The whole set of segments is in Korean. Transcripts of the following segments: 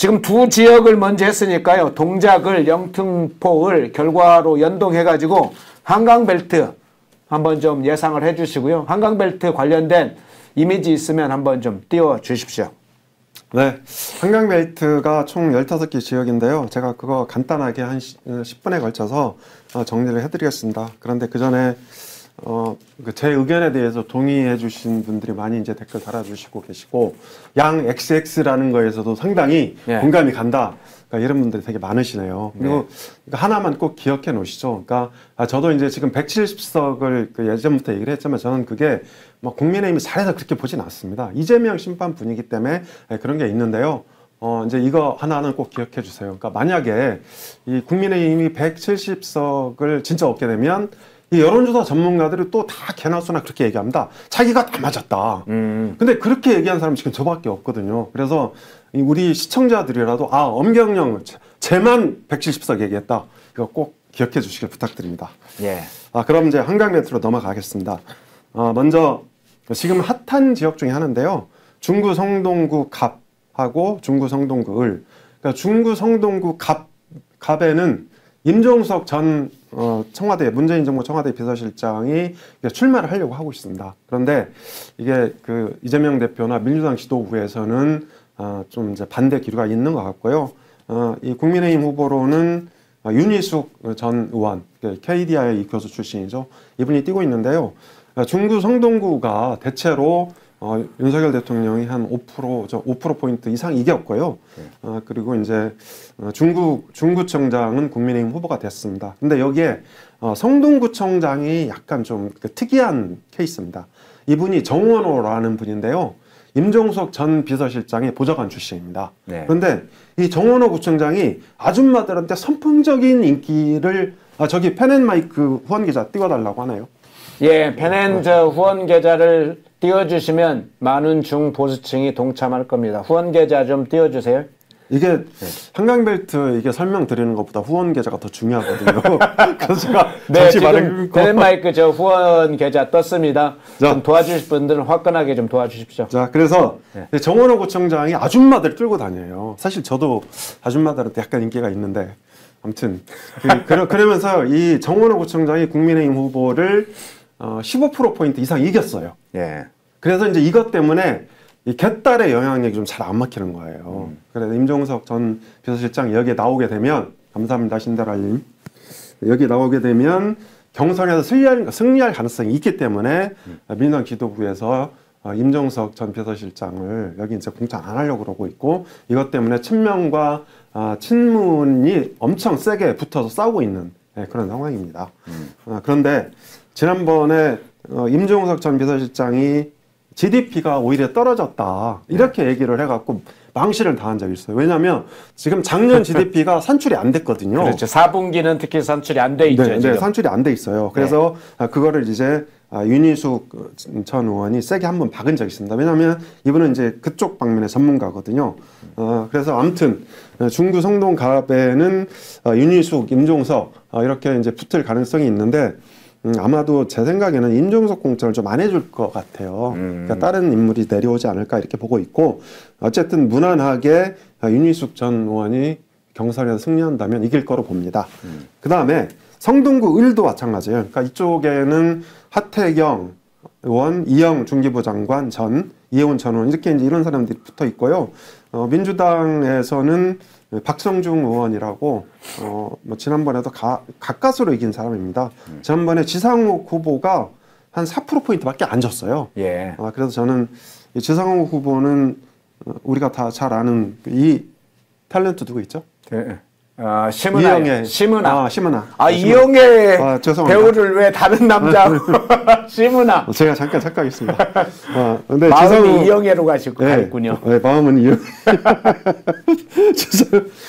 지금 두 지역을 먼저 했으니까요. 동작을, 영등포을 결과로 연동해가지고 한강벨트 한번 좀 예상을 해주시고요. 한강벨트 관련된 이미지 있으면 한번 좀 띄워주십시오. 네, 한강벨트가 총 15개 지역인데요. 제가 그거 간단하게 한 10분에 걸쳐서 정리를 해드리겠습니다. 그런데 그 전에 제 의견에 대해서 동의해 주신 분들이 많이 이제 댓글 달아주시고 계시고, 양 XX라는 거에서도 상당히 공감이 간다. 그러니까 이런 분들이 되게 많으시네요. 그리고 하나만 꼭 기억해 놓으시죠. 그러니까 저도 이제 지금 170석을 예전부터 얘기를 했지만 저는 그게 뭐 국민의힘이 잘해서 그렇게 보진 않습니다. 이재명 심판분이기 때문에 그런 게 있는데요. 이제 이거 하나는 꼭 기억해 주세요. 그러니까 만약에 이 국민의힘이 170석을 진짜 얻게 되면 이 여론조사 전문가들이 또 다 개나소나 그렇게 얘기합니다. 자기가 다 맞았다. 근데 그렇게 얘기한 사람 지금 저밖에 없거든요. 그래서 우리 시청자들이라도 엄경영 쟤만 170석 얘기했다. 이거 꼭 기억해 주시길 부탁드립니다. 예. 그럼 이제 한강벨트로 넘어가겠습니다. 먼저 지금 핫한 지역 중에 하나인데요. 중구 성동구 갑하고 중구 성동구 을. 그러니까 중구 성동구 갑에는 임종석 전 청와대 문재인 정부 청와대 비서실장이 출마를 하려고 하고 있습니다. 그런데 이게 그 이재명 대표나 민주당 지도부에서는 좀 이제 반대 기류가 있는 것 같고요. 이 국민의힘 후보로는 윤희숙 전 의원, KDI 교수 출신이죠. 이분이 뛰고 있는데요. 중구 성동구가 대체로 윤석열 대통령이 한 5%포인트 이상 이겼고요. 그리고 이제 중구청장은 국민의힘 후보가 됐습니다. 근데 여기에 성동구청장이 약간 좀 특이한 케이스입니다. 이분이 정원호라는 분인데요. 임종석 전 비서실장의 보좌관 출신입니다. 네. 그런데 이 정원호 구청장이 아줌마들한테 선풍적인 인기를 저기 펜앤마이크 후원 계좌 띄워달라고 하네요. 예, 펜앤 후원 계좌를 띄워주시면 많은 중보수층이 동참할 겁니다. 후원 계좌 좀 띄워주세요. 이게 한강벨트 이게 설명드리는 것보다 후원 계좌가 더 중요하거든요. 그래서 제가 지금 펜앤마이크 저 후원 계좌 떴습니다. 좀 도와주실 분들은 화끈하게 좀 도와주십시오. 자, 그래서 정원호 구청장이 아줌마들 끌고 다녀요. 사실 저도 아줌마들한테 약간 인기가 있는데 아무튼 그러면서 이 정원호 구청장이 국민의힘 후보를 15%포인트 이상 이겼어요. 예. 그래서 이제 이것 때문에 이 개딸의 영향력이 좀 잘 안 막히는 거예요. 그래서 임종석 전 비서실장 여기에 나오게 되면, 감사합니다, 신달알님. 여기 나오게 되면 경선에서 승리할 가능성이 있기 때문에 민주당 지도부에서 임종석 전 비서실장을 여기 이제 공천 안 하려고 그러고 있고, 이것 때문에 친명과 친문이 엄청 세게 붙어서 싸우고 있는 그런 상황입니다. 그런데 지난번에 임종석 전 비서실장이 GDP가 오히려 떨어졌다 이렇게 얘기를 해갖고 망신을 당한 적이 있어요. 왜냐하면 지금 작년 GDP가 산출이 안 됐거든요. 그렇죠. 4분기는 특히 산출이 안 돼 있죠. 네, 산출이 안 돼 있어요. 그래서 그거를 이제 윤희숙 전 의원이 세게 한번 박은 적이 있습니다. 왜냐하면 이분은 이제 그쪽 방면의 전문가거든요. 그래서 아무튼 중구 성동갑에는 윤희숙, 임종석 이렇게 이제 붙을 가능성이 있는데 아마도 제 생각에는 임종석 공천을 좀 안 해줄 것 같아요. 그러니까 다른 인물이 내려오지 않을까 이렇게 보고 있고, 어쨌든 무난하게 윤희숙 전 의원이 경선에서 승리한다면 이길 거로 봅니다. 그 다음에 성동구 을도 마찬가지예요. 그러니까 이쪽에는 하태경 의원, 이영 중기부 장관 전, 이혜원 전 의원 이렇게 이제 이런 사람들이 붙어 있고요. 민주당에서는 박성중 의원이라고 뭐 지난번에도 가까스로 이긴 사람입니다. 지난번에 지상욱 후보가 한 4%포인트밖에 안 졌어요. 예. 그래서 저는 이 지상욱 후보는 우리가 다 잘 아는 이 탤런트 누구 있죠? 네. 심은하. 심은하. 이영애 배우를 왜 다른 남자 심은하. 제가 잠깐 착각했습니다. 근데 마음이 이영애로 가셨군요. 네, 마음은 이영애.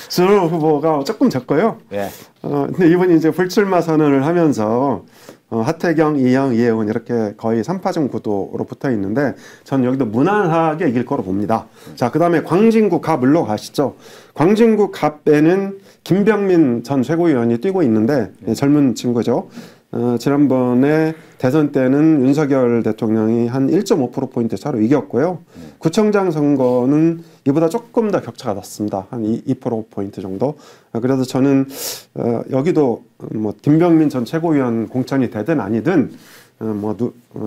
지상욱 후보가 조금 적고요. 예. 근데 이분이 이제 불출마 선언을 하면서 하태경, 이영, 이혜원 이렇게 거의 3파전 구도로 붙어 있는데 저는 여기도 무난하게 이길 거로 봅니다. 자, 그 다음에 광진구 갑을로 가시죠. 광진구 갑에는 김병민 전 최고위원이 뛰고 있는데 젊은 친구죠. 지난번에 대선 때는 윤석열 대통령이 한 1.5%포인트 차로 이겼고요. 구청장 선거는 이보다 조금 더 격차가 났습니다. 한 2%포인트 정도. 그래서 저는 여기도 뭐 김병민 전 최고위원 공천이 되든 아니든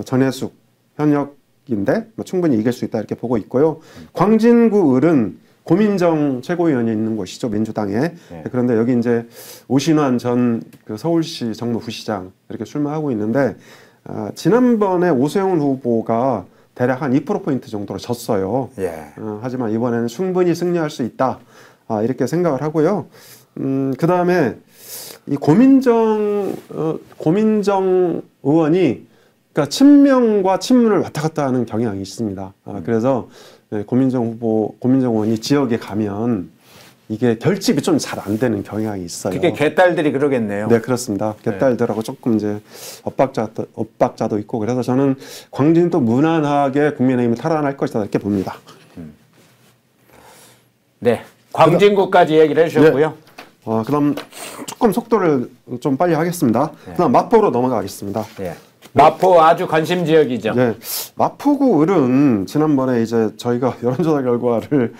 전해숙 현역인데 뭐 충분히 이길 수 있다 이렇게 보고 있고요. 광진구 을은 고민정 최고위원이 있는 곳이죠, 민주당에. 네. 그런데 여기 이제 오신환 전 그 서울시 정무부시장 이렇게 출마하고 있는데 지난번에 오세훈 후보가 대략 한 2%포인트 정도로 졌어요. 예. 하지만 이번에는 충분히 승리할 수 있다. 이렇게 생각을 하고요. 그 다음에 이 고민정 의원이 그러니까 친명과 친문을 왔다 갔다 하는 경향이 있습니다. 그래서 고민정 의원이 지역에 가면 이게 결집이 좀 잘 안 되는 경향이 있어요. 그게 개딸들이 그러겠네요. 네, 그렇습니다. 개딸들하고 조금 이제 엇박자도 있고 그래서 저는 광진도 무난하게 국민의힘이 탈환할 것이다 이렇게 봅니다. 네, 광진구까지 얘기를 해주셨고요. 네. 그럼 조금 속도를 좀 빨리 하겠습니다. 네. 그다음 마포로 넘어가겠습니다. 네. 마포 아주 관심 지역이죠. 네, 마포구 을은 지난번에 이제 저희가 여론조사 결과를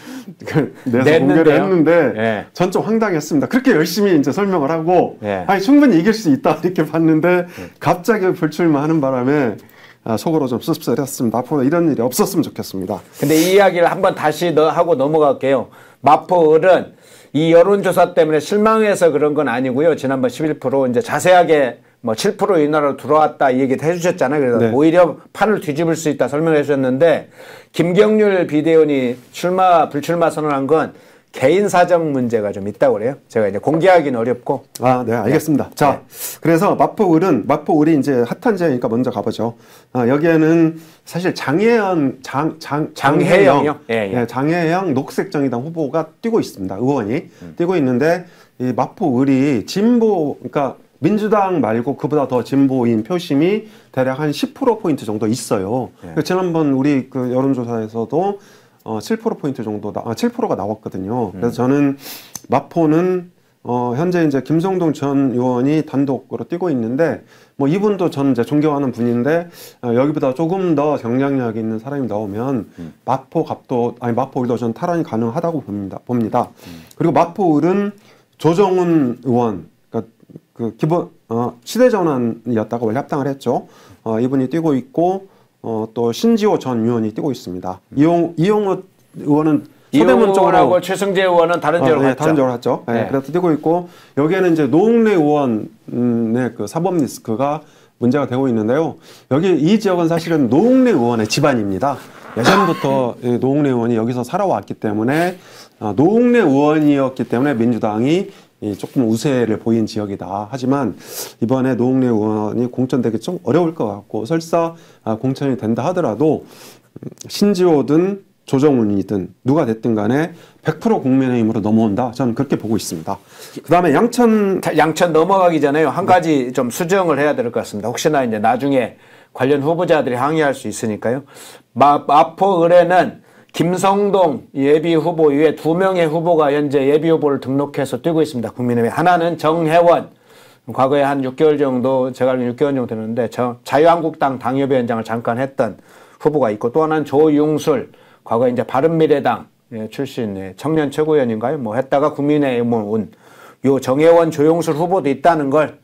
내서 공개를 했는데 네. 전 좀 황당했습니다. 그렇게 열심히 이제 설명을 하고 네. 아니 충분히 이길 수 있다 이렇게 봤는데 갑자기 불출마하는 바람에 속으로 좀 씁쓸했습니다. 앞으로 이런 일이 없었으면 좋겠습니다. 근데 이 이야기를 한번 다시 하고 넘어갈게요. 마포 을은 이 여론조사 때문에 실망해서 그런 건 아니고요. 지난번 11% 이제 자세하게 뭐 7% 인하로 들어왔다 이 얘기도 해주셨잖아요. 그래서 네. 오히려 판을 뒤집을 수 있다 설명해 주셨는데 김경률 비대위원이 불출마 선언한 건 개인 사정 문제가 좀 있다고 그래요. 제가 이제 공개하기는 어렵고. 네, 알겠습니다. 네. 자, 그래서 마포 을이 이제 핫한 지역이니까 먼저 가보죠. 여기에는 사실 장혜영이요? 예. 장혜영 녹색정의당 후보가 뛰고 있습니다. 의원이 뛰고 있는데 이 마포 을이 진보, 그러니까 민주당 말고 그보다 더 진보인 표심이 대략 한 10%포인트 정도 있어요. 네. 지난번 우리 그 여론조사에서도 7%포인트 정도, 7%가 나왔거든요. 그래서 저는 마포는 현재 이제 김성동 전 의원이 단독으로 뛰고 있는데 뭐 이분도 저는 이제 존경하는 분인데 여기보다 조금 더 경쟁력 있는 사람이 나오면 마포 을도 저는 탈환이 가능하다고 봅니다. 그리고 마포 을은 조정훈 의원, 그 기본 시대전환이었다가 원래 합당을 했죠. 이분이 뛰고 있고 또 신지호 전 의원이 뛰고 있습니다. 이용호 의원은 서대문 쪽으로 최승재 의원은 다른 지역으로 갔죠. 다른 지역으로 갔죠. 네. 네. 그래서 뛰고 있고 여기에는 이제 노웅래 의원의 그 사법 리스크가 문제가 되고 있는데요. 여기 이 지역은 사실은 노웅래 의원의 집안입니다. 예전부터 노웅래 의원이 여기서 살아왔기 때문에 노웅래 의원이었기 때문에 민주당이 조금 우세를 보인 지역이다. 하지만 이번에 노웅래 의원이 공천되기 좀 어려울 것 같고 설사 공천이 된다 하더라도 신지호든 조정훈이든 누가 됐든 간에 100% 국민의힘으로 넘어온다. 저는 그렇게 보고 있습니다. 그다음에 양천 넘어가기 전에요. 한 가지 좀 수정을 해야 될 것 같습니다. 혹시나 이제 나중에 관련 후보자들이 항의할 수 있으니까요. 마포 을에는 김성동 예비 후보 이외에 2명의 후보가 현재 예비 후보를 등록해서 뛰고 있습니다. 국민의힘. 하나는 정혜원. 과거에 한 6개월 정도, 제가 알기로 6개월 정도 되는데 자유한국당 당협위원장을 잠깐 했던 후보가 있고 또 하나는 조융술. 과거에 이제 바른미래당 출신 청년 최고위원인가요? 뭐 했다가 국민의힘을 온 요 정혜원 조용술 후보도 있다는 걸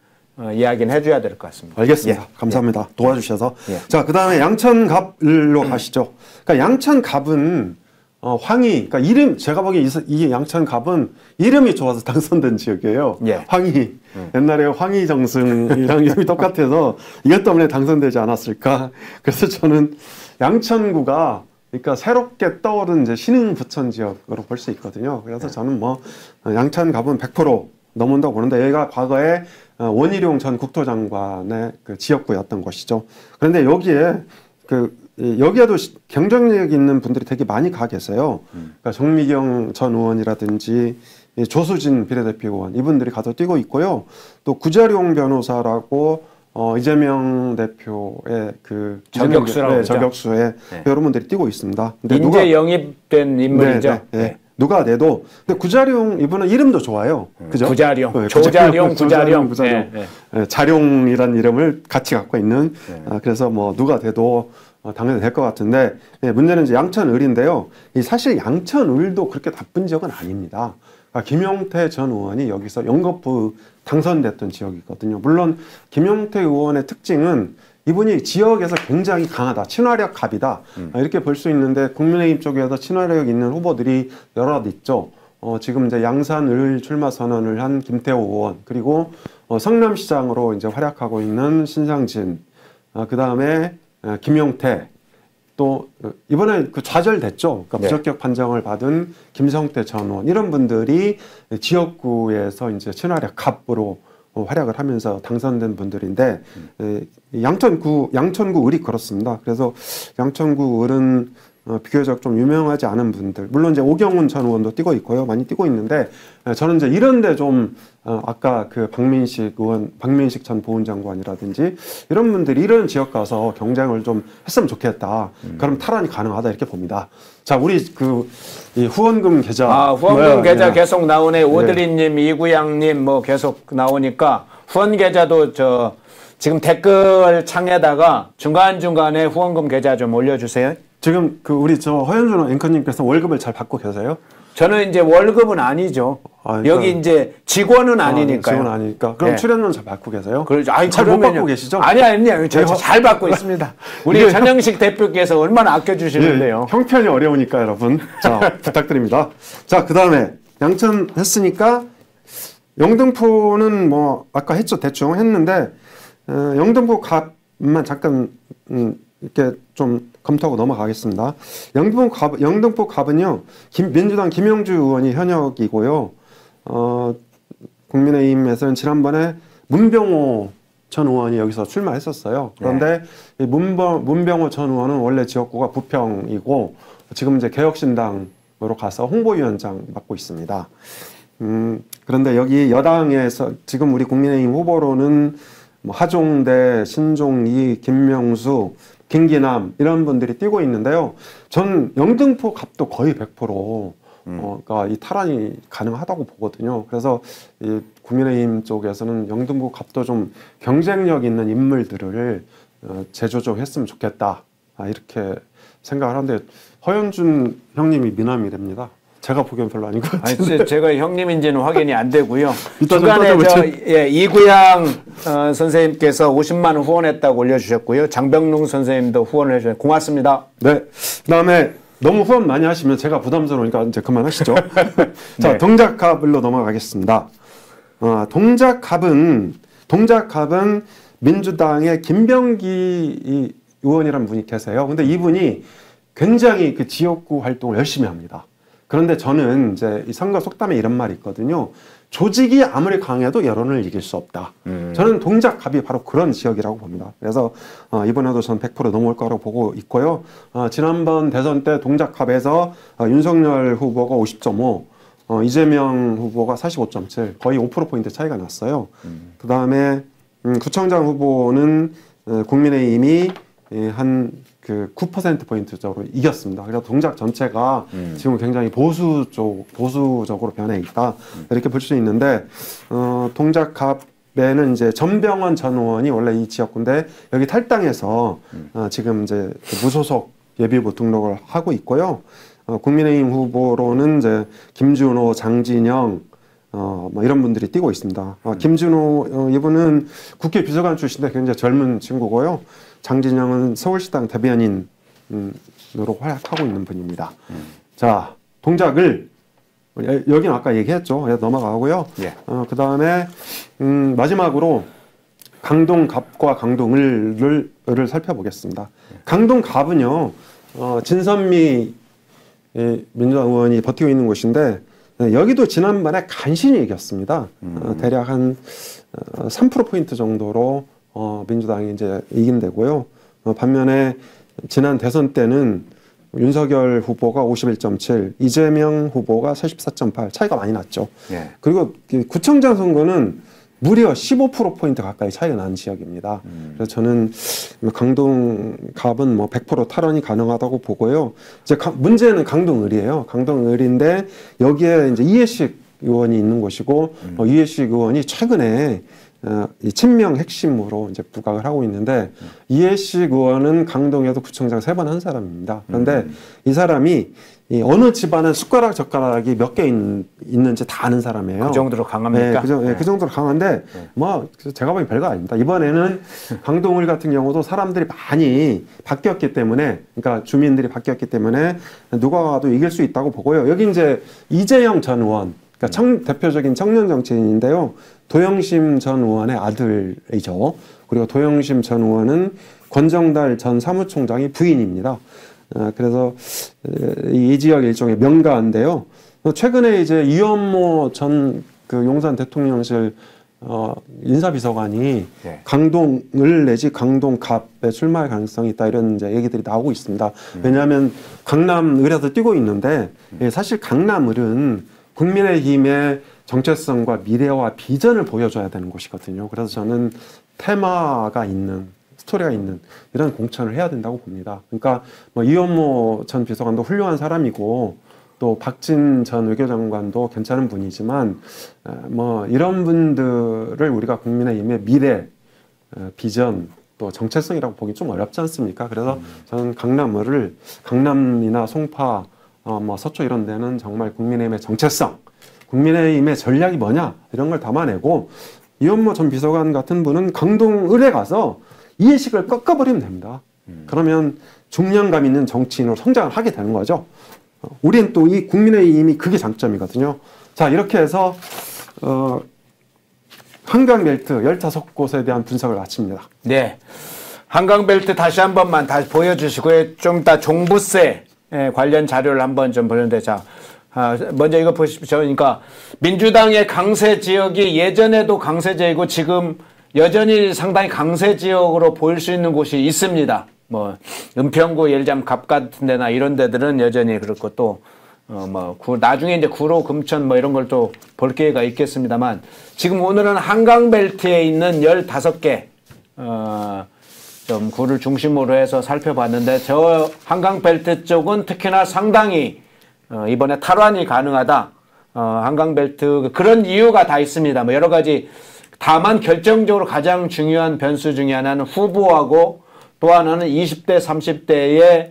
이야기는 해줘야 될 것 같습니다. 알겠습니다. 감사합니다. 도와주셔서. 자, 그 다음에 양천갑으로 가시죠. 그러니까 양천갑은 황희, 그러니까 제가 보기에 이 양천갑은 이름이 좋아서 당선된 지역이에요. 황희. 옛날에 황희정승이랑 이름이 똑같아서 이것 때문에 당선되지 않았을까. 그래서 저는 양천구가 그러니까 새롭게 떠오른 이제 신흥부천 지역으로 볼 수 있거든요. 그래서 저는 뭐 양천갑은 100% 넘는다고 보는데 여기가 과거에 원희룡 전 국토장관의 그 지역구였던 것이죠. 그런데 여기에 여기에도 경쟁력 있는 분들이 되게 많이 가 계세요. 그러니까 정미경 전 의원이라든지 조수진 비례대표 의원 이분들이 가서 뛰고 있고요. 또 구자룡 변호사라고 이재명 대표의 그 저격수에 여러분들이 뛰고 있습니다. 근데 인재 영입된 인물이죠. 누가 돼도 근데 구자룡 이분은 이름도 좋아요. 그죠? 구자룡, 조자룡, 구자룡. 자룡이라는 이름을 같이 갖고 있는 그래서 뭐 누가 돼도 당연히 될 것 같은데, 예, 문제는 이제 양천을인데요. 사실 양천을도 그렇게 나쁜 지역은 아닙니다. 그러니까 김용태 전 의원이 여기서 연거푸 당선됐던 지역이거든요. 물론 김용태 의원의 특징은 이분이 지역에서 굉장히 강하다, 친화력 갑이다, 이렇게 볼 수 있는데 국민의힘 쪽에서 친화력 있는 후보들이 여럿 있죠. 지금 이제 양산을 출마 선언을 한 김태호 의원, 그리고 성남시장으로 이제 활약하고 있는 신상진, 그 다음에 김용태, 또 이번에 그 좌절됐죠. 그러니까 무적격 판정을 받은 김성태 전 의원, 이런 분들이 지역구에서 이제 친화력 갑으로 활약을 하면서 당선된 분들인데, 양천구 을이 그렇습니다. 그래서 양천구 을은 비교적 좀 유명하지 않은 분들, 물론 이제 오경훈 전 의원도 뛰고 있고요, 많이 뛰고 있는데, 저는 이제 이런데 좀 아까 그 박민식 전 보훈장관이라든지 이런 분들이 이런 지역 가서 경쟁을 좀 했으면 좋겠다. 그럼 탈환이 가능하다, 이렇게 봅니다. 자, 우리 이 후원금 계좌. 후원금 계좌 계속 나오네. 오드리님, 이구양님 뭐 계속 나오니까 후원 계좌도 지금 댓글 창에다가 중간중간에 후원금 계좌 좀 올려주세요. 지금 우리 허현준 앵커님께서 월급을 잘 받고 계세요? 저는 이제 월급은 아니죠. 그러니까, 여기 이제 직원은 아니니까요. 직원 아니니까. 그럼 네. 출연료는 잘 받고 계세요? 잘 못 받고 계시죠? 아니요. 잘 받고 있습니다. 우리 전영식 대표께서 얼마나 아껴주시는데요. 예, 형편이 어려우니까 여러분. 자, 부탁드립니다. 자, 그 다음에 양천 했으니까 영등포는 뭐 아까 했죠. 대충 했는데 영등포 값만 잠깐 이렇게 좀 검토하고 넘어가겠습니다. 영등포 갑은요, 민주당 김영주 의원이 현역이고요. 국민의힘에서는 지난번에 문병호 전 의원이 여기서 출마했었어요. 그런데 이 문병호 전 의원은 원래 지역구가 부평이고 지금 이제 개혁신당으로 가서 홍보위원장 맡고 있습니다. 그런데 여기 여당에서 지금 우리 국민의힘 후보로는 뭐 하종대, 신종희, 김명수, 김기남 이런 분들이 뛰고 있는데요. 전 영등포 갑도 거의 100% 그러니까 이 탈환이 가능하다고 보거든요. 그래서 이 국민의힘 쪽에서는 영등포 갑도 좀 경쟁력 있는 인물들을 재조정했으면 좋겠다, 이렇게 생각을 하는데, 허현준 형님이 미남이랍니다. 제가 보기엔 별로 아닌 것 같은데. 아니, 제가 형님인지는 확인이 안 되고요. 중간에 이구양 선생님께서 50만 원 후원했다고 올려주셨고요. 장병룡 선생님도 후원을 해주셨어요. 고맙습니다. 네. 그다음에 너무 후원 많이 하시면 제가 부담스러우니까 이제 그만하시죠. 자, 네. 동작갑으로 넘어가겠습니다. 동작갑은 민주당의 김병기 의원이라는 분이 계세요. 근데 이분이 굉장히 그 지역구 활동을 열심히 합니다. 그런데 저는 이제 이 선거 속담에 이런 말이 있거든요. 조직이 아무리 강해도 여론을 이길 수 없다. 저는 동작갑이 바로 그런 지역이라고 봅니다. 그래서 이번에도 전 100% 넘어올 거라고 보고 있고요. 지난번 대선 때 동작갑에서 윤석열 후보가 50.5, 이재명 후보가 45.7, 거의 5%포인트 차이가 났어요. 그 다음에 구청장 후보는 국민의힘이 한 9%포인트적으로 이겼습니다. 그래서 동작 전체가 지금 굉장히 보수적으로 변해 있다, 이렇게 볼 수 있는데, 동작갑에는 이제 전병헌 전 의원이 원래 이 지역구인데 여기 탈당해서 지금 이제 무소속 예비후보 등록을 하고 있고요. 국민의힘 후보로는 이제 김준호, 장진영, 뭐 이런 분들이 뛰고 있습니다. 김준호 이분은 국회 비서관 출신인데 굉장히 젊은 친구고요. 장진영은 서울시당 대변인으로 활약하고 있는 분입니다. 자, 동작을 여기는 아까 얘기했죠. 그래서 넘어가고요. 예. 그 다음에 마지막으로 강동갑과 강동을을 살펴보겠습니다. 강동갑은요, 진선미 민주당 의원이 버티고 있는 곳인데, 여기도 지난번에 간신히 이겼습니다. 대략 한 3%포인트 정도로 민주당이 이제 이긴 데고요. 반면에 지난 대선 때는 윤석열 후보가 51.7, 이재명 후보가 44.8, 차이가 많이 났죠. 예. 그리고 구청장 선거는 무려 15%포인트 가까이 차이가 나는 지역입니다. 그래서 저는 강동갑은 뭐 100% 탈환이 가능하다고 보고요. 이제 문제는 강동을이에요. 강동을인데 여기에 이제 이해식 의원이 있는 곳이고, 이해식 의원이 최근에 이 친명 핵심으로 이제 부각을 하고 있는데 이해식 의원은 강동에도 구청장 3번 한 사람입니다. 그런데 이 사람이 이 어느 집안에 숟가락 젓가락이 몇 개 있는지 다 아는 사람이에요. 그 정도로 강합니까? 네, 그 정도로 강한데 뭐 제가 보기엔 별거 아닙니다. 이번에는 강동을 같은 경우도 사람들이 많이 바뀌었기 때문에, 그러니까 주민들이 바뀌었기 때문에 누가 와도 이길 수 있다고 보고요. 여기 이제 이재영 전 의원, 그러니까 대표적인 청년 정치인인데요. 도영심 전 의원의 아들이죠. 그리고 도영심 전 의원은 권정달 전 사무총장의 부인입니다. 그래서 이 지역 일종의 명가인데요. 최근에 이제 이현모 전 그 용산 대통령실 인사비서관이 네. 강동을 내지 강동갑에 출마할 가능성이 있다, 이런 이제 얘기들이 나오고 있습니다. 왜냐하면 강남을에서 뛰고 있는데 사실 강남을은 국민의힘의 정체성과 미래와 비전을 보여줘야 되는 곳이거든요. 그래서 저는 테마가 있는, 스토리가 있는 이런 공천을 해야 된다고 봅니다. 그러니까 뭐 이현모 전 비서관도 훌륭한 사람이고 또 박진 전 외교장관도 괜찮은 분이지만 뭐 이런 분들을 우리가 국민의힘의 미래, 비전, 또 정체성이라고 보기 좀 어렵지 않습니까? 그래서 저는 강남을을, 강남이나 송파, 뭐 서초 이런 데는 정말 국민의힘의 정체성, 국민의힘의 전략이 뭐냐 이런 걸 담아내고, 이현모 전 비서관 같은 분은 강동을에 가서 이해식을 꺾어버리면 됩니다. 그러면 중량감 있는 정치인으로 성장을 하게 되는 거죠. 우린 또 이 국민의힘이 그게 장점이거든요. 자, 이렇게 해서 한강벨트 15곳에 대한 분석을 마칩니다. 네, 한강벨트 다시 한 번만 다시 보여주시고요. 좀 이따 종부세 관련 자료를 한번 좀 보는데, 자, 먼저 이거 보십시오. 그러니까 민주당의 강세 지역이 예전에도 강세 지역이고 지금 여전히 상당히 강세 지역으로 보일 수 있는 곳이 있습니다. 뭐 은평구, 예를 들자면 갑 같은 데나 이런 데들은 여전히 그렇고, 또 나중에 이제 구로, 금천 뭐 이런 걸 또 볼 기회가 있겠습니다만, 지금 오늘은 한강벨트에 있는 15개 좀 구를 중심으로 해서 살펴봤는데, 저 한강벨트 쪽은 특히나 상당히 이번에 탈환이 가능하다. 한강벨트 그런 이유가 다 있습니다. 뭐 여러 가지. 다만 결정적으로 가장 중요한 변수 중에 하나는 후보하고 또 하나는 20대, 30대의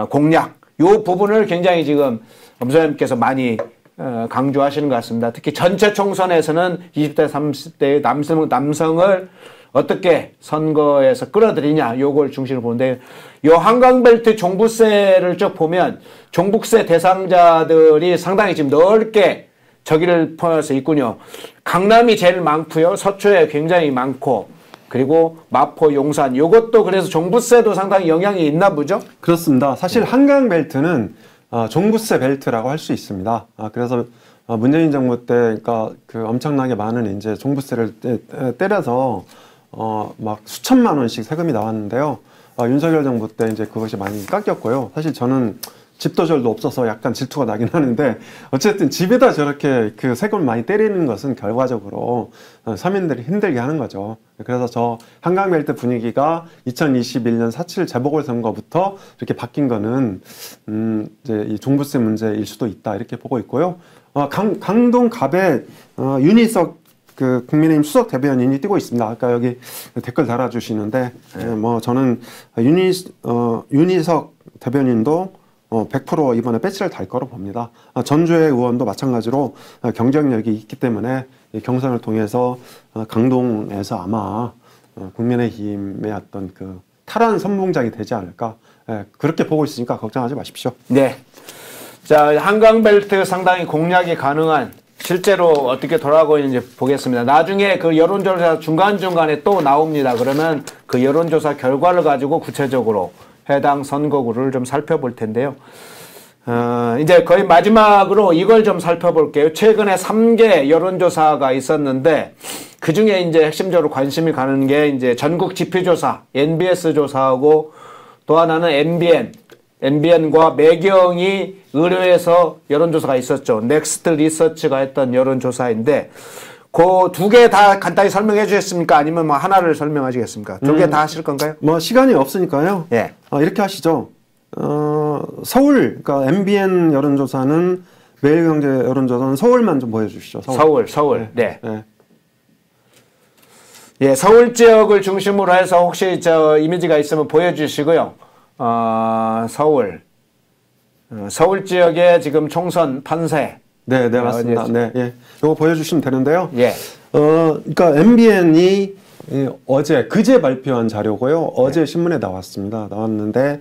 공약. 이 부분을 굉장히 지금 엄선님께서 많이 강조하시는 것 같습니다. 특히 전체 총선에서는 20대, 30대의 남성을 어떻게 선거에서 끌어들이냐, 요걸 중심으로 보는데, 요 한강벨트 종부세를 쭉 보면 종부세 대상자들이 상당히 지금 넓게 저기를 포함해서 있군요. 강남이 제일 많고요. 서초에 굉장히 많고, 그리고 마포, 용산, 요것도 그래서 종부세도 상당히 영향이 있나 보죠? 그렇습니다. 사실 한강벨트는 종부세 벨트라고 할 수 있습니다. 그래서 문재인 정부 때 그러니까 그 엄청나게 많은 이제 종부세를 때려서 막 수천만 원씩 세금이 나왔는데요. 윤석열 정부 때 이제 그것이 많이 깎였고요. 사실 저는 집도 절도 없어서 약간 질투가 나긴 하는데, 어쨌든 집에다 저렇게 그 세금을 많이 때리는 것은 결과적으로 서민들이 힘들게 하는 거죠. 그래서 저 한강벨트 분위기가 2021년 4.7 재보궐선거부터 이렇게 바뀐 거는 이제 이 종부세 문제일 수도 있다, 이렇게 보고 있고요. 강동 갑에 윤희석 그 국민의힘 수석 대변인이 뛰고 있습니다. 아까 여기 댓글 달아주시는데, 뭐 저는 윤희석 대변인도 100% 이번에 배치를 달 거로 봅니다. 전주의 의원도 마찬가지로 경쟁력이 있기 때문에 경선을 통해서 강동에서 아마 국민의힘의 어떤 그 탈환 선봉장이 되지 않을까, 그렇게 보고 있으니까 걱정하지 마십시오. 네. 자, 한강벨트 상당히 공략이 가능한, 실제로 어떻게 돌아가고 있는지 보겠습니다. 나중에 그 여론조사 중간중간에 또 나옵니다. 그러면 그 여론조사 결과를 가지고 구체적으로 해당 선거구를 좀 살펴볼 텐데요. 이제 거의 마지막으로 이걸 좀 살펴볼게요. 최근에 3개 여론조사가 있었는데, 그 중에 이제 핵심적으로 관심이 가는 게 이제 전국 지표조사, NBS 조사하고 또 하나는 MBN과 매경이 의뢰해서 여론조사가 있었죠. 넥스트 리서치가 했던 여론조사인데, 그 2개 다 간단히 설명해 주셨습니까? 아니면 뭐 하나를 설명하시겠습니까? 2개 다 하실 건가요? 뭐 시간이 없으니까요. 예. 이렇게 하시죠. 서울, 그러니까 MBN 여론조사는, 매일경제 여론조사는 서울만 좀 보여주시죠. 서울. 네. 네. 예, 서울 지역을 중심으로 해서 혹시 저 이미지가 있으면 보여주시고요. 서울 지역의 지금 총선 판세. 네, 네, 맞습니다. 네, 예. 요거 보여주시면 되는데요. 예. 그러니까 MBN이 그제 발표한 자료고요. 어제 신문에 나왔는데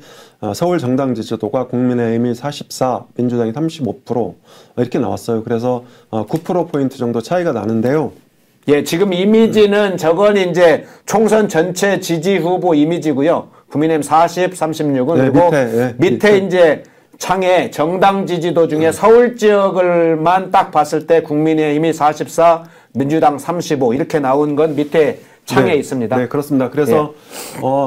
서울 정당 지지도가 국민의힘이 44, 민주당이 35% 이렇게 나왔어요. 그래서 9%포인트 정도 차이가 나는데요. 예, 지금 이미지는 저건 이제 총선 전체 지지 후보 이미지고요. 국민의힘 40, 36은 네, 그리고 밑에 이제 창에 정당 지지도 중에 서울 지역을만 딱 봤을 때 국민의힘이 44, 민주당 35 이렇게 나온 건 밑에 창에 있습니다. 네, 그렇습니다. 그래서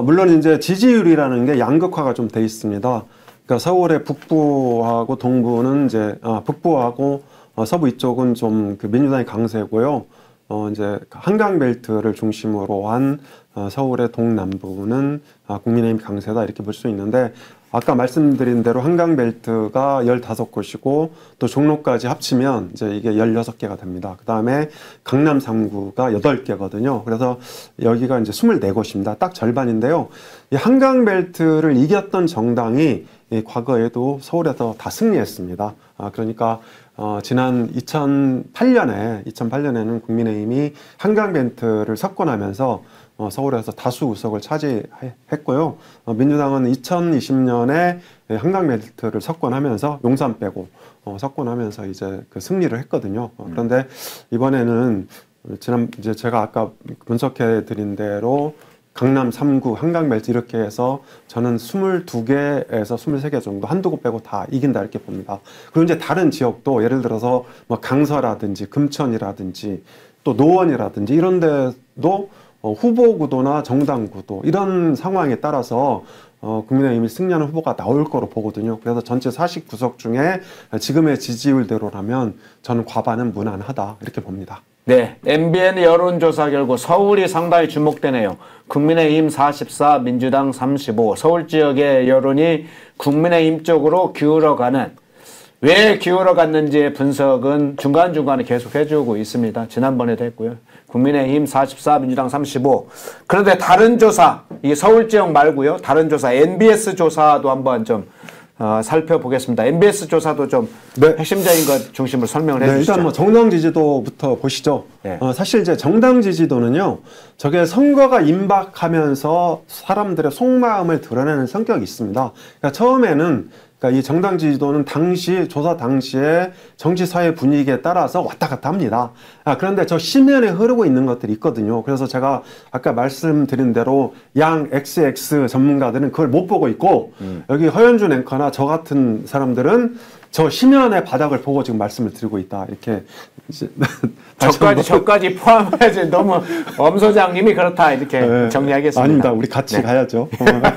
물론 이제 지지율이라는 게 양극화가 좀 돼 있습니다. 그러니까 서울의 북부하고 동부는 이제 북부하고 서부 이쪽은 좀 그 민주당이 강세고요. 이제 한강벨트를 중심으로 한 서울의 동남부는 국민의힘 강세다 이렇게 볼 수 있는데 아까 말씀드린 대로 한강벨트가 15곳이고 또 종로까지 합치면 이제 이게 16개가 됩니다. 그 다음에 강남 3구가 8개거든요. 그래서 여기가 이제 24곳입니다. 딱 절반인데요. 이 한강벨트를 이겼던 정당이 과거에도 서울에서 다 승리했습니다. 그러니까 지난 2008년에는 국민의힘이 한강벨트를 석권하면서 서울에서 다수 의석을 차지했고요. 민주당은 2020년에 한강벨트를 석권하면서 용산 빼고 석권하면서 이제 그 승리를 했거든요. 그런데 이번에는 이제 제가 아까 분석해 드린 대로 강남 3구, 한강벨트 이렇게 해서 저는 22개에서 23개 정도 한두 곳 빼고 다 이긴다 이렇게 봅니다. 그리고 이제 다른 지역도 예를 들어서 뭐 강서라든지 금천이라든지 또 노원이라든지 이런 데도 후보 구도나 정당 구도 이런 상황에 따라서 국민의힘이 승리하는 후보가 나올 거로 보거든요. 그래서 전체 49석 중에 지금의 지지율대로라면 저는 과반은 무난하다 이렇게 봅니다. 네, MBN 여론조사 결과 서울이 상당히 주목되네요. 국민의힘 44, 민주당 35. 서울 지역의 여론이 국민의힘 쪽으로 기울어가는, 왜 기울어갔는지의 분석은 중간중간에 계속 해주고 있습니다. 지난번에도 했고요. 국민의힘 44, 민주당 35. 그런데 다른 조사, 이게 서울 지역 말고요. 다른 조사, NBS 조사도 한번 좀 살펴보겠습니다. MBS 조사도 좀 핵심적인 것 중심으로 설명을 해주시죠. 일단 뭐 정당 지지도부터 보시죠. 사실 이제 정당 지지도는요, 저게 선거가 임박하면서 사람들의 속마음을 드러내는 성격이 있습니다. 그러니까 처음에는 이 정당 지지도는 조사 당시에 정치 사회 분위기에 따라서 왔다 갔다 합니다. 그런데 저 심연에 흐르고 있는 것들이 있거든요. 그래서 제가 아까 말씀드린 대로 양 XX 전문가들은 그걸 못 보고 있고, 여기 허현준 앵커나 저 같은 사람들은 저 심연의 바닥을 보고 지금 말씀을 드리고 있다. 이렇게. 저까지 포함해야지. 너무 엄 소장님이 그렇다. 이렇게 정리하겠습니다. 아닙니다. 우리 같이 가야죠.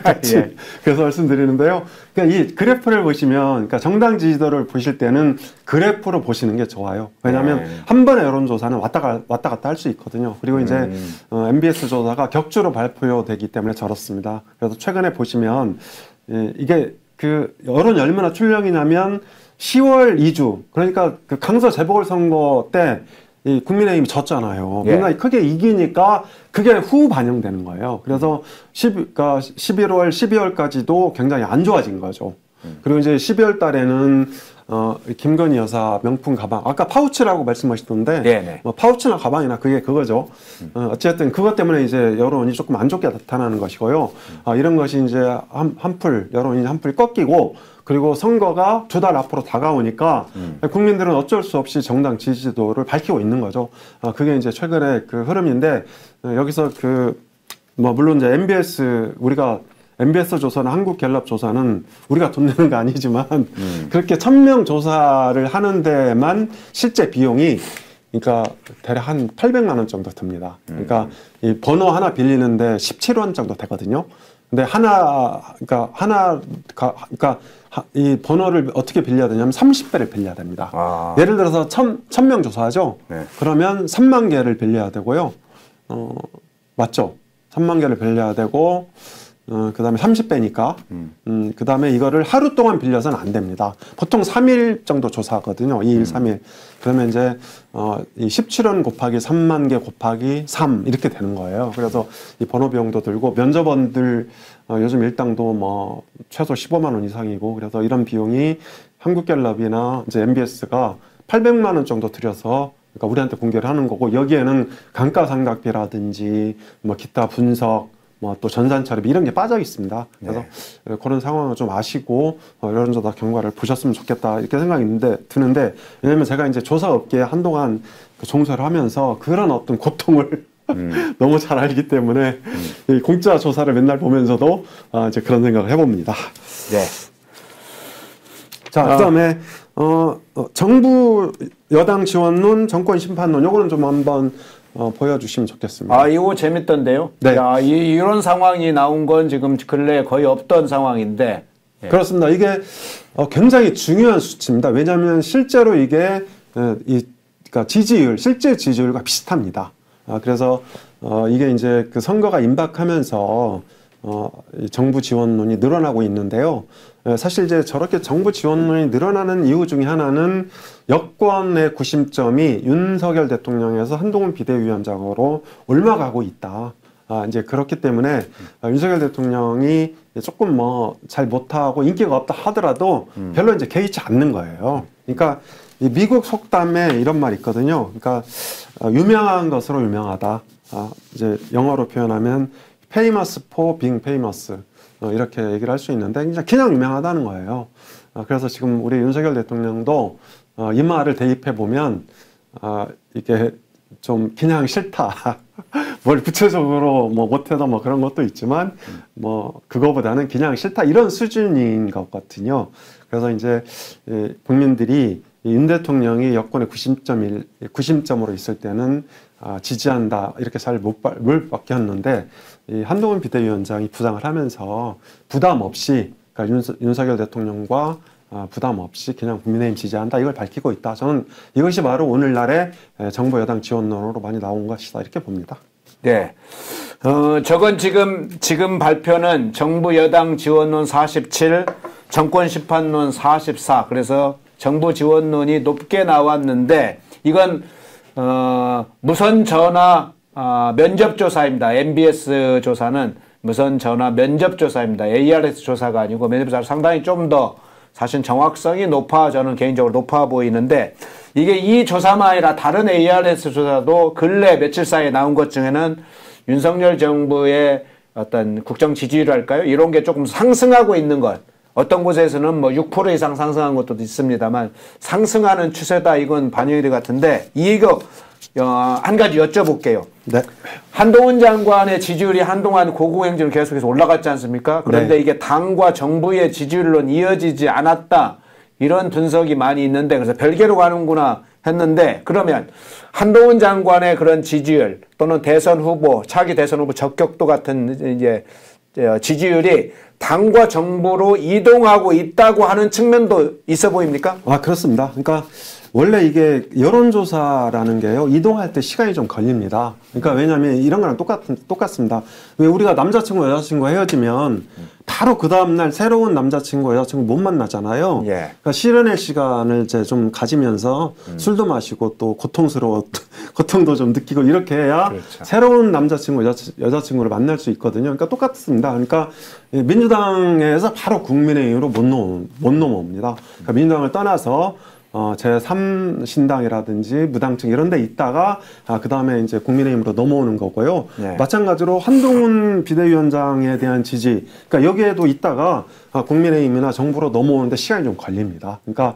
같이. 그래서 말씀드리는데요. 그러니까 이 그래프를 보시면, 그러니까 정당 지지도를 보실 때는 그래프로 보시는 게 좋아요. 왜냐하면 한 번의 여론조사는 왔다 갔다 할 수 있거든요. 그리고 이제 MBS 조사가 격주로 발표되기 때문에 저렇습니다. 그래서 최근에 보시면 이게 그 여론이 얼마나 출렁이냐면 10월 2주, 그러니까 그 강서 재보궐선거 때 이 국민의힘이 졌잖아요. 민주당이 크게 이기니까 그게 후 반영되는 거예요. 그래서 11월, 12월까지도 굉장히 안 좋아진 거죠. 그리고 이제 12월 달에는 김건희 여사 명품 가방, 아까 파우치라고 말씀하시던데 뭐 파우치나 가방이나 그거죠. 어쨌든 그것 때문에 이제 여론이 조금 안 좋게 나타나는 것이고요. 이런 것이 이제 여론이 한풀 꺾이고, 그리고 선거가 2달 앞으로 다가오니까 국민들은 어쩔 수 없이 정당 지지도를 밝히고 있는 거죠. 그게 이제 최근의 그 흐름인데, 여기서 뭐 물론 이제 우리가 MBS 조사나 한국갤럽 조사는 우리가 돈 내는 거 아니지만 그렇게 1000명 조사를 하는 데만 실제 비용이 그러니까 대략 한 800만 원 정도 듭니다. 그러니까 이 번호 하나 빌리는데 17원 정도 되거든요. 근데 이 번호를 어떻게 빌려야 되냐면 30배를 빌려야 됩니다. 예를 들어서 1000명 조사하죠. 그러면 3만 개를 빌려야 되고요. 맞죠? 3만 개를 빌려야 되고, 그다음에 30배니까. 그다음에 이거를 하루 동안 빌려서는 안 됩니다. 보통 3일 정도 조사하거든요. 2일, 3일. 그러면 이제 이 17원 곱하기 3만 개 곱하기 3 이렇게 되는 거예요. 그래서 이 번호 비용도 들고 면접원들 요즘 일당도 뭐 최소 15만 원 이상이고 그래서 이런 비용이 한국갤럽이나 이제 MBS가 800만 원 정도 들여서 그러니까 우리한테 공개를 하는 거고 여기에는 감가상각비라든지 뭐 기타 분석 뭐 또 전산 처리 이런 게 빠져 있습니다. 그래서 그런 상황을 좀 아시고 여론조사 경과를 보셨으면 좋겠다 이렇게 생각이 드는데 왜냐면 제가 이제 조사업계에 한동안 종사를 하면서 그런 어떤 고통을 너무 잘 알기 때문에 이 공짜 조사를 맨날 보면서도 이제 그런 생각을 해봅니다. 네. 자, 그다음에 정부 여당 지원론, 정권 심판론 요거는 좀 한번 보여주시면 좋겠습니다. 이거 재밌던데요. 네. 야, 이런 상황이 나온 건 지금 근래에 거의 없던 상황인데. 예. 그렇습니다. 이게 굉장히 중요한 수치입니다. 왜냐하면 실제로 이게 그러니까 지지율, 실제 지지율과 비슷합니다. 그래서 이게 이제 그 선거가 임박하면서 이 정부 지원론이 늘어나고 있는데요. 사실 이제 저렇게 정부 지원론이 늘어나는 이유 중에 하나는 여권의 구심점이 윤석열 대통령에서 한동훈 비대위원장으로 옮아가고 있다. 이제 그렇기 때문에 윤석열 대통령이 조금 뭐 잘 못하고 인기가 없다 하더라도 별로 이제 개의치 않는 거예요. 그러니까 이 미국 속담에 이런 말이 있거든요. 그러니까 유명한 것으로 유명하다. 이제 영어로 표현하면 famous for being famous. 이렇게 얘기를 할 수 있는데 그냥 유명하다는 거예요. 그래서 지금 우리 윤석열 대통령도 이 말을 대입해 보면 이게 좀 그냥 싫다. 뭘 구체적으로 뭐 못해도 뭐 그런 것도 있지만 뭐 그거보다는 그냥 싫다 이런 수준인 것 같거든요. 그래서 이제 국민들이 윤 대통령이 여권의 구심점으로 있을 때는 지지한다 이렇게 잘 못 바뀌었는데 이 한동훈 비대위원장이 부상을 하면서 부담 없이 그러니까 윤석열 대통령과 부담 없이 그냥 국민의힘 지지한다 이걸 밝히고 있다. 저는 이것이 바로 오늘날의 정부 여당 지원론으로 많이 나온 것이다 이렇게 봅니다. 네. 저건 지금 발표는 정부 여당 지원론 47, 정권 심판론 44. 그래서 정부 지원론이 높게 나왔는데 이건 무선 전화 면접 조사입니다. MBS 조사는 무선 전화 면접 조사입니다. ARS 조사가 아니고 면접 조사 상당히 좀 더 사실 정확성이 높아 저는 개인적으로 높아 보이는데 이게 이 조사만 아니라 다른 ARS 조사도 근래 며칠 사이에 나온 것 중에는 윤석열 정부의 어떤 국정 지지율이랄까요? 이런 게 조금 상승하고 있는 것. 어떤 곳에서는 뭐 6% 이상 상승한 것도 있습니다만 상승하는 추세다 이건 반영이 될 것 같은데 이거 한 가지 여쭤볼게요. 네. 한동훈 장관의 지지율이 한동안 고공행진으로 계속해서 올라갔지 않습니까? 그런데 네. 이게 당과 정부의 지지율로는 이어지지 않았다. 이런 분석이 많이 있는데 그래서 별개로 가는구나 했는데 그러면 한동훈 장관의 그런 지지율 또는 대선 후보, 차기 대선 후보 적격도 같은 이제 지지율이 당과 정부로 이동하고 있다고 하는 측면도 있어 보입니까? 그렇습니다. 그러니까 원래 이게 여론조사라는 게요, 이동할 때 시간이 좀 걸립니다. 그러니까 왜냐하면 이런 거랑 똑같습니다. 왜 우리가 남자친구, 여자친구 헤어지면 바로 그 다음날 새로운 남자친구, 여자친구 못 만나잖아요. 예. 그러니까 실현의 시간을 이제 좀 가지면서 술도 마시고 또 고통도 좀 느끼고 이렇게 해야 그렇죠. 새로운 남자친구, 여자친구를 만날 수 있거든요. 그러니까 똑같습니다. 그러니까 민주당에서 바로 국민의힘으로 못 넘어옵니다. 그러니까 민주당을 떠나서 제3신당이라든지 무당층 이런 데 있다가 그 다음에 이제 국민의힘으로 넘어오는 거고요. 네. 마찬가지로 한동훈 비대위원장에 대한 지지, 그러니까 여기에도 있다가 국민의힘이나 정부로 넘어오는데 시간이 좀 걸립니다. 그러니까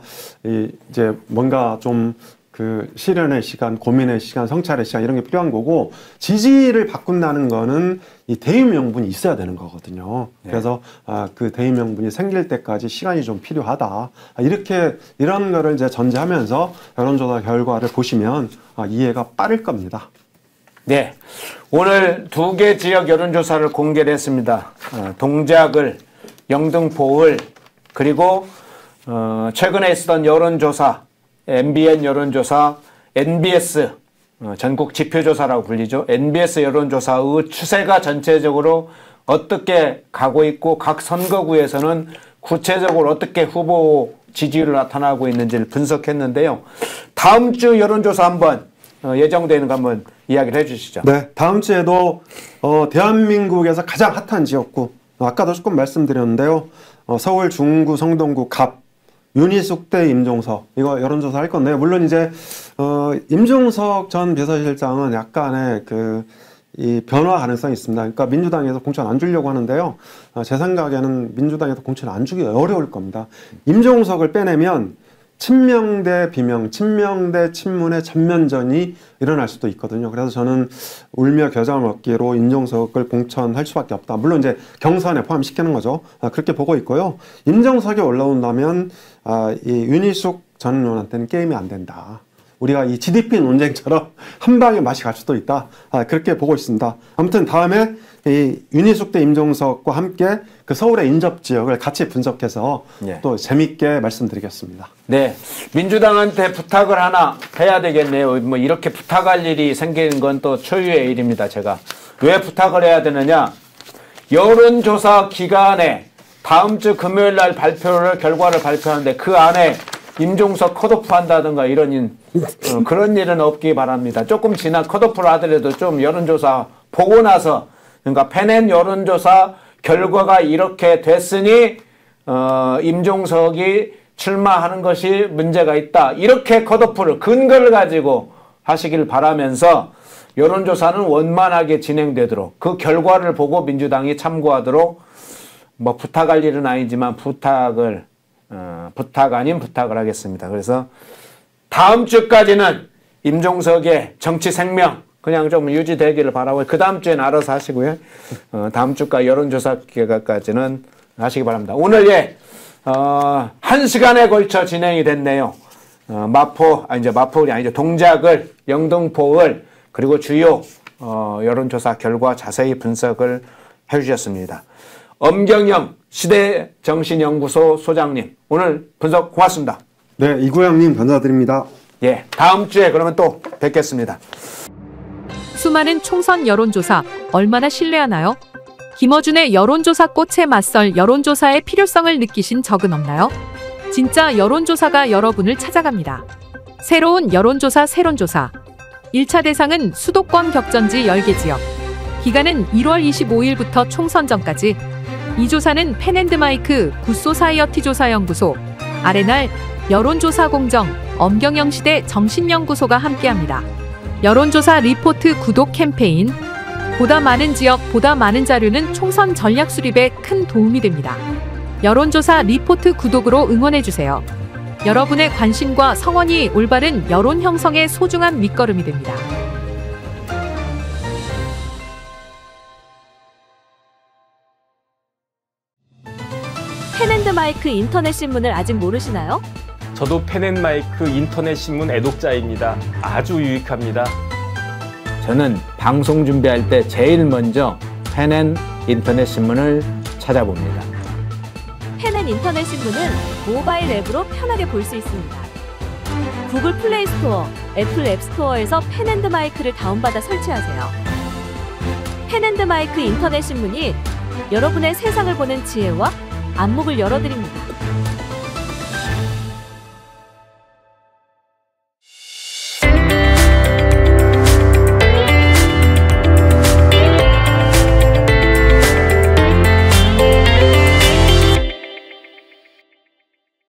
이제 뭔가 좀 그 실현의 시간, 고민의 시간, 성찰의 시간 이런 게 필요한 거고 지지를 바꾼다는 거는 이 대의 명분이 있어야 되는 거거든요. 네. 그래서 그 대의 명분이 생길 때까지 시간이 좀 필요하다. 이런 거를 이제 전제하면서 여론조사 결과를 보시면 이해가 빠를 겁니다. 네, 오늘 2개 지역 여론조사를 공개를 했습니다. 동작을, 영등포을 그리고 최근에 있었던 여론조사 MBN 여론조사, NBS 전국 지표조사라고 불리죠. NBS 여론조사의 추세가 전체적으로 어떻게 가고 있고 각 선거구에서는 구체적으로 어떻게 후보 지지율이 나타나고 있는지를 분석했는데요. 다음 주 여론조사 한번 예정되는 거 한번 이야기를 해주시죠. 네, 다음 주에도 대한민국에서 가장 핫한 지역구, 아까도 조금 말씀드렸는데요. 서울 중구 성동구 갑 윤희숙 대 임종석, 이거 여론조사 할 건데요. 물론 이제 임종석 전 비서실장은 약간의 이 변화 가능성이 있습니다. 그러니까 민주당에서 공천 안 주려고 하는데요. 제 생각에는 민주당에서 공천 안 주기 어려울 겁니다. 임종석을 빼내면 친명 대 비명, 친명 대 친문의 전면전이 일어날 수도 있거든요. 그래서 저는 울며 겨자를 먹기로 임종석을 공천할 수밖에 없다. 물론 이제 경선에 포함시키는 거죠. 그렇게 보고 있고요. 임종석이 올라온다면 이 윤희숙 전 의원한테는 게임이 안 된다. 우리가 이 GDP 논쟁처럼 한 방에 맛이 갈 수도 있다. 그렇게 보고 있습니다. 아무튼 다음에 이 윤희숙 대 임종석과 함께 그 서울의 인접 지역을 같이 분석해서 또 재밌게 말씀드리겠습니다. 네, 민주당한테 부탁을 하나 해야 되겠네요. 뭐 이렇게 부탁할 일이 생기는 건 또 초유의 일입니다. 제가 왜 부탁을 해야 되느냐? 여론조사 기간에 다음 주 금요일 날 결과를 발표하는데 그 안에 임종석 컷오프 한다든가 그런 일은 없기 바랍니다. 조금 지난 컷오프를 하더라도 좀 여론조사 보고 나서, 그러니까 패낸 여론조사 결과가 이렇게 됐으니 임종석이 출마하는 것이 문제가 있다. 이렇게 컷오프를 근거를 가지고 하시길 바라면서 여론조사는 원만하게 진행되도록 그 결과를 보고 민주당이 참고하도록 뭐 부탁할 일은 아니지만 부탁 아닌 부탁을 하겠습니다. 그래서 다음 주까지는 임종석의 정치 생명 그냥 좀 유지되기를 바라고 그 다음 주에는 알아서 하시고요. 다음 주가 여론조사 기간까지는 하시기 바랍니다. 오늘 1시간에 걸쳐 진행이 됐네요. 마포울이 아니죠. 동작을, 영등포을 그리고 주요 여론조사 결과 자세히 분석을 해주셨습니다. 엄경영 시대정신연구소 소장님, 오늘 분석 고맙습니다. 네, 이구영님 감사드립니다. 예, 다음 주에 그러면 또 뵙겠습니다. 수많은 총선 여론조사 얼마나 신뢰하나요? 김어준의 여론조사 꽃에 맞설 여론조사의 필요성을 느끼신 적은 없나요? 진짜 여론조사가 여러분을 찾아갑니다. 새로운 여론조사 세론조사 1차 대상은 수도권 격전지 10개 지역. 기간은 1월 25일부터 총선 전까지. 이 조사는 펜앤드마이크 굿소사이어티 조사연구소, 아레날, 여론조사 공정, 엄경영 시대 정신연구소가 함께합니다. 여론조사 리포트 구독 캠페인. 보다 많은 지역, 보다 많은 자료는 총선 전략 수립에 큰 도움이 됩니다. 여론조사 리포트 구독으로 응원해주세요. 여러분의 관심과 성원이 올바른 여론 형성의 소중한 밑거름이 됩니다. 펜앤드마이크 인터넷 신문을 아직 모르시나요? 저도 펜앤마이크 인터넷 신문 애독자입니다. 아주 유익합니다. 저는 방송 준비할 때 제일 먼저 펜앤 인터넷 신문을 찾아봅니다. 펜앤 인터넷 신문은 모바일 앱으로 편하게 볼 수 있습니다. 구글 플레이 스토어, 애플 앱 스토어에서 펜앤드마이크를 다운받아 설치하세요. 펜앤드마이크 인터넷 신문이 여러분의 세상을 보는 지혜와 안목을 열어드립니다.